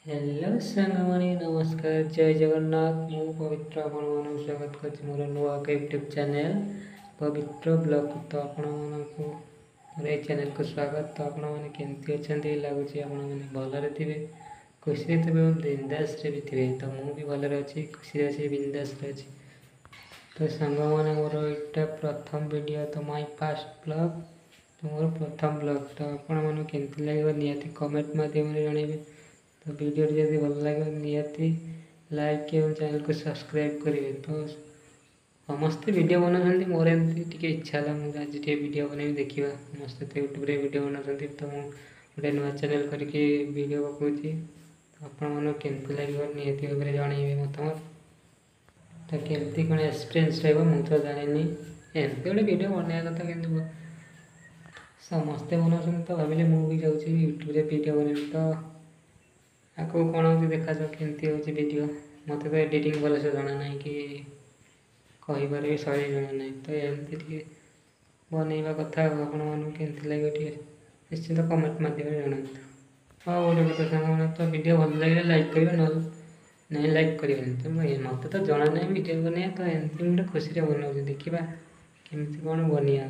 Hello सांगमानी नमस्कार जय जगन्नाथ मु पवित्र आपण स्वागत कर मोर नुआ यूट्यूब चैनल पवित्र ब्लॉग तो आपण मोर चैनल को स्वागत। तो आपण मैंने केमती अच्छा लगुच आपण मैंने भलरे थे खुशी थे बिंदास भी थे। तो मुझे भलरे अच्छी खुशी अच्छी बिंदास अच्छी। तो सांग मैंने मोर यहाँ प्रथम वीडियो तो माय फास्ट ब्लॉग तो मोर प्रथम ब्लॉग तो आपण मैंने केमती लगे निहाती कमेंट मध्यम जनइबे। तो वीडियो जब भल लगे निहाती लाइक एवं चैनल को सब्सक्राइब करेंगे। तो समस्ते वीडियो बनाते मोर एमती इच्छा है मुझे आज वीडियो बन देखा समस्ते तो यूट्यूब वीडियो बनाते। तो मुझे गोटे नुआ चैनल करके वीडियो पकाऊँगी। तो आपण केमती लगे निहाती भाव जनइबे मतामत। तो केमती कौन एक्सपीरियंस रहा मुझे जानी एमती गोटे वीडियो बनाया कथा कि समस्ते बनाऊँ तो भाविले मुझे जाऊँगी यूट्यूब वीडियो बन। तो आपको कौन हो देखा जाओ केमती हो वीडियो मत तो एडिटिंग भलसे जाना ना कि कहींबार भी शैली जाना ना। तो एमती बनइबा कथा आपमती लगे निश्चिंत कमेंट मध्यम जनातु। हाँ गोटे कथा सांग तो वीडियो भल लगे लाइक करेंगे ना नहीं लाइक करेंगे। तो मत तो जाना ना वीडियो बनाया। तो एमती गोटे खुशी बनाऊँ देखा केमती कौन बनिया।